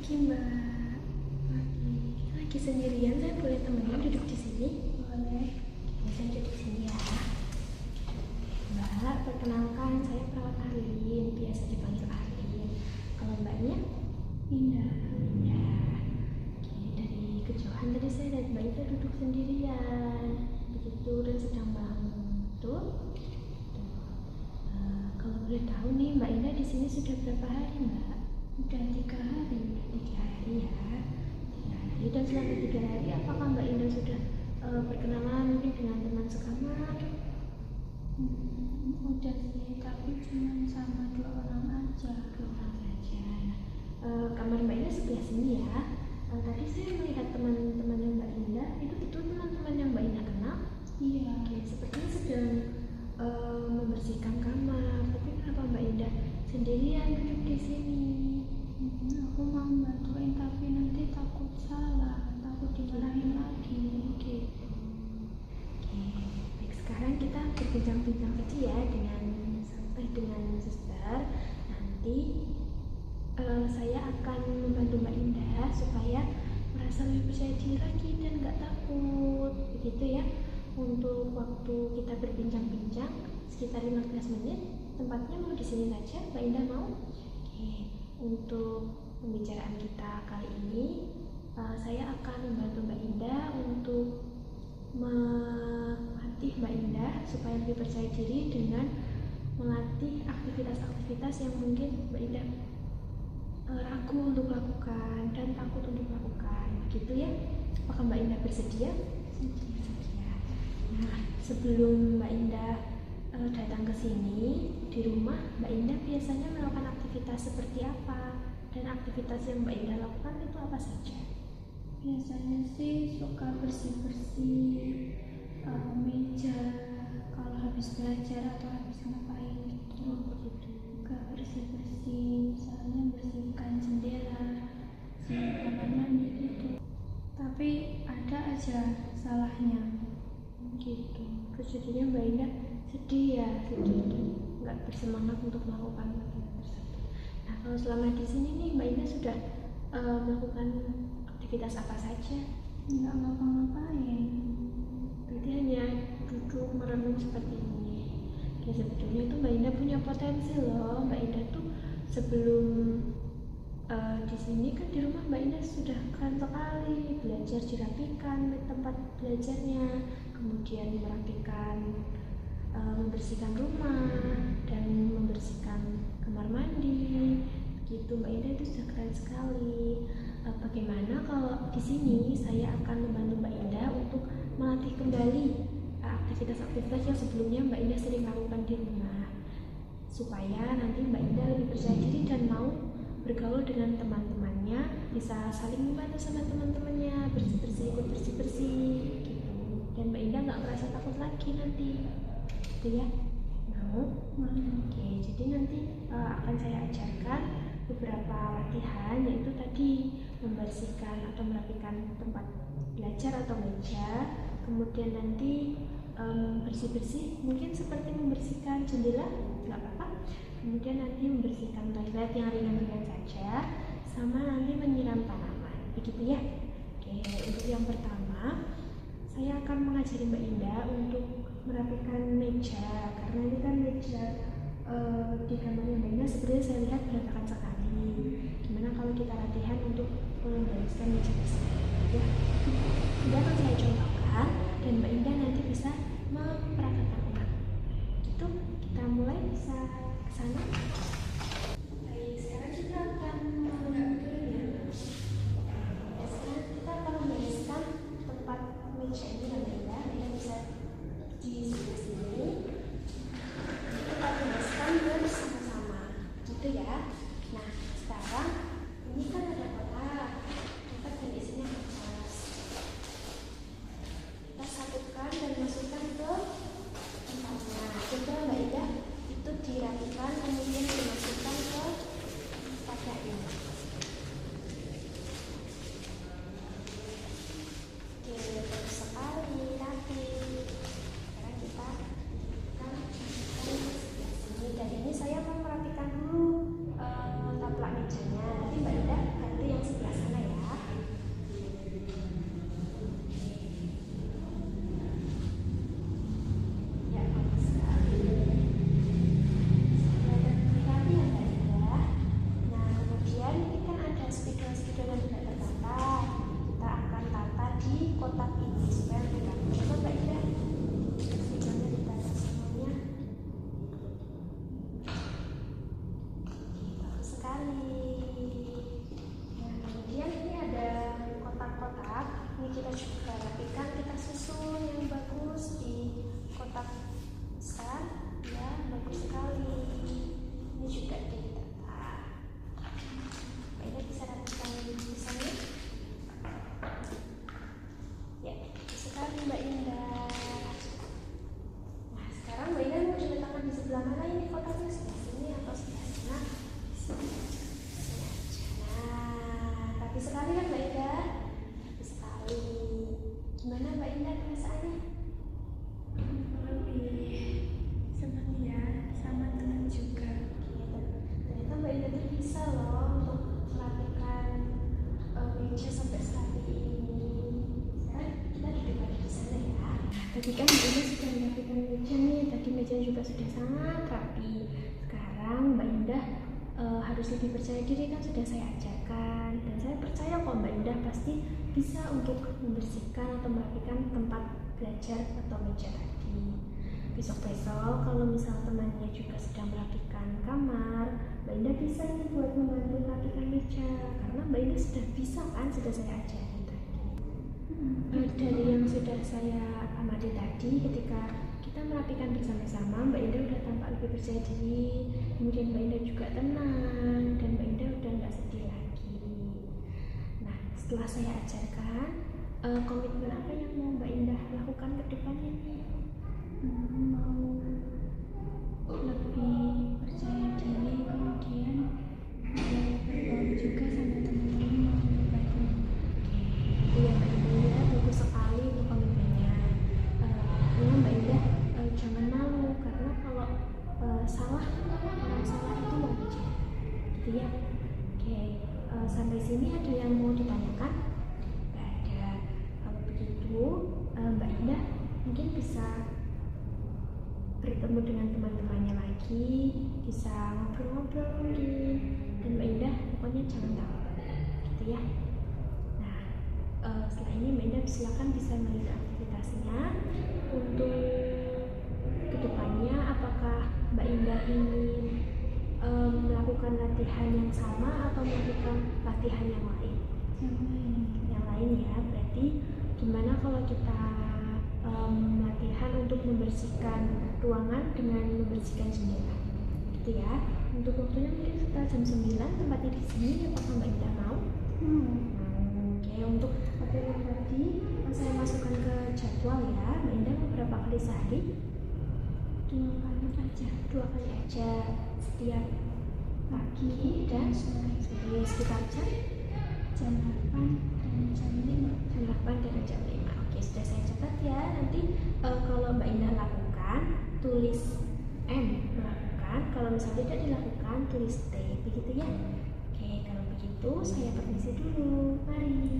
Pagi Mbak. Pagi. Lagi sendirian, saya boleh temenin duduk di sini? Boleh. Oke, saya duduk di sini ya. Mbak, perkenalkan saya perawat Arlin, biasa dipanggil Arlin. Kalau Mbaknya? Indah. Indah. Oke, dari kejauhan tadi saya lihat Mbak itu duduk sendirian, begitu dan sedang bangun. Tuh. Kalau boleh tahu nih, Mbak Indah di sini sudah berapa hari, Mbak? Udah 3 hari. 3 hari ya. 3 hari. Dan selama 3 hari, apakah Mbak Indah sudah berkenalan mungkin dengan teman sekamar? Udah sih, tapi cuma sama 2 orang aja. 2 orang saja. Kamar Mbak Indah sebelah sini ya. Tadi saya melihat teman-temannya Mbak Indah, itu betul teman-teman yang Mbak Indah kenal? Iya. Oke, sepertinya sedang membersihkan kamar. Tapi kenapa Mbak Indah sendirian duduk di sini? Aku mau bantuin tapi nanti takut salah, takut dimarahin lagi. Oke. Baik, sekarang kita berbincang-bincang saja ya dengan suster. Nanti saya akan membantu Mbak Indah supaya merasa lebih percaya diri lagi dan nggak takut, begitu ya. Untuk waktu kita berbincang-bincang sekitar 15 menit, tempatnya mau di sini saja, Mbak Indah mau? Oke, untuk pembicaraan kita kali ini, saya akan membantu Mbak Indah untuk melatih Mbak Indah supaya lebih percaya diri dengan melatih aktivitas-aktivitas yang mungkin Mbak Indah ragu untuk lakukan dan takut untuk lakukan, gitu ya. Apakah Mbak Indah bersedia? Bersedia. Nah, sebelum Mbak Indah datang ke sini, di rumah Mbak Indah biasanya melakukan aktivitas seperti apa? Dan aktivitas yang Mbak Indah lakukan itu apa saja? Biasanya sih suka bersih-bersih meja kalau habis belajar atau habis ngapain gitu. Suka bersih-bersih, misalnya bersihkan jendela, bersihkan kamar mandi gitu. Tapi ada aja salahnya gitu. Terus jadinya Mbak Indah sedih ya, nggak bersemangat untuk melakukan aktivitas tersebut. Nah, kalau selama di sini nih Mbak Indah sudah melakukan aktivitas apa saja? Nggak ngapa-ngapain. Berarti hanya duduk merenung seperti ini. Ya, sebetulnya itu Mbak Indah punya potensi loh. Mbak Indah tuh sebelum di sini kan di rumah Mbak Indah sudah keren sekali, belajar dirapikan tempat belajarnya, kemudian merapikan, membersihkan rumah dan membersihkan kamar mandi. Gitu, Mbak Indah itu sudah keren sekali. Bagaimana kalau di sini saya akan membantu Mbak Indah untuk melatih kembali aktivitas-aktivitas yang sebelumnya Mbak Indah sering lakukan di rumah, supaya nanti Mbak Indah lebih percaya diri dan mau bergaul dengan teman-temannya, bisa saling membantu sama teman-temannya, bersih-bersih gitu. Dan Mbak Indah nggak merasa takut lagi nanti, gitu ya. Mau? Oke, jadi nanti akan saya ajarkan beberapa latihan, yaitu tadi membersihkan atau merapikan tempat belajar atau meja, kemudian nanti bersih-bersih, mungkin seperti membersihkan jendela, nggak apa-apa. Kemudian nanti membersihkan toilet yang ringan-ringan saja, sama nanti menyiram tanaman, begitu ya. Oke, untuk yang pertama, saya akan mengajari Mbak Indah untuk merapikan meja, karena ini kan meja di kamarnya Mbak Indah sebenarnya saya lihat berantakan sekali. Gimana kalau kita latihan untuk membereskan meja tersebut ya? Sudah akan saya contohkan dan Mbak Indah nanti bisa mempraktekkan ulang. Gitu, kita mulai, bisa ke sana. Baik, sekarang kita akan melakukan ya. Sekarang kita akan membereskan tempat meja ini ya Mbak Indah. Mbak Indah bisa di sebelah sini. Kita bereskan bersama-sama, gitu ya. Nah, sekarang ini kan ada kotak dan isinya kertas. Kita satukan dan masukkan ke tempatnya. Coba Mbak Ida itu dirapikan kemudian dimasukkan ke kodaknya. Oke, bagus sekali, rapi. Sekarang kita masukkan ke sebelah sini. Dan ini saya mau merapikan dulu taplak mejanya. Nanti Mbak Ida ganti sekali. Nah, kemudian ini ada kotak-kotak. Ini kita juga rapikan, kita susun yang bagus di kotak besar. Ya, bagus sekali. Ini juga ditata. Ini bisa rapikan di sana. Ya, bagus sekali Mbak Indah. Nah, sekarang Mbak Indah mau diletakkan di sebelah mana ini kotaknya? Sebelah sini atau sebelah sana? Di sini. Sini aja. Nah, tapi sekali kan Mbak Indah? Tapi sekali. Gimana Mbak Indah perasaannya? Lebih senang ya, sama teman juga. Ternyata Mbak Indah tuh bisa loh untuk merapikan meja sampai seperti ini. Sekarang kita duduk lagi di sana ya. Tadi kan Mbak Indah sudah merapikan meja nih. Tadi meja juga sudah sangat rapi. Sekarang Mbak Indah harus lebih percaya diri, kan sudah saya ajarkan. Dan saya percaya kok Mbak Indah pasti bisa untuk membersihkan atau merapikan tempat belajar atau meja tadi. Besok-besok kalau misal temannya juga sedang merapikan kamar, Mbak Indah bisa nih buat membantu merapikan meja, karena Mbak Indah sudah bisa kan, sudah saya ajarin tadi. Dari yang sudah saya amati tadi, ketika kita merapikan bersama-sama, Mbak Indah udah tampak lebih percaya diri, kemudian Mbak Indah juga tenang, dan Mbak Indah udah nggak sedih lagi. Nah, setelah saya ajarkan, komitmen apa yang mau Mbak Indah lakukan ke depannya nih? Mau lebih percaya diri, kemudian mau bergaul juga sama teman-teman, mau berbagi. Iya Mbak Indah, bagus sekali untuk komitmennya. Ingat Mbak Indah, jangan malu, karena kalau salah, orang salah itu wajar. Gitu ya. Oke, sampai sini ada yang mau ditanyakan? Nggak ada. Kalau begitu, Mbak Indah mungkin bisa bertemu dengan teman-temannya lagi, bisa ngobrol-ngobrol mungkin, dan Mbak Indah pokoknya jangan takut, gitu ya. Nah, setelah ini Mbak Indah silakan bisa melanjutkan aktivitasnya. Untuk kedepannya, apakah Mbak Indah ingin melakukan latihan yang sama atau melakukan latihan yang lain? Yang lain ya, berarti gimana kalau kita latihan untuk membersihkan ruangan dengan membersihkan jendela, gitu ya. Untuk waktunya mungkin sekitar jam 9, tempatnya di sini. Apakah Mbak Indah mau? Oke, untuk latihan tadi saya masukkan ke jadwal ya. Mbak Indah mau berapa kali sehari? 2 kali aja. 2 kali aja, setiap pagi dan sore. Sekitar jam 8 dan jam 5. jam 8 dan jam 5. Oke, sudah saya catat ya. Nanti kalau Mbak Indah lakukan, tulis M melakukan. Kalau misalnya tidak dilakukan, tulis T. Begitu ya. Oke, kalau begitu saya permisi dulu. Mari.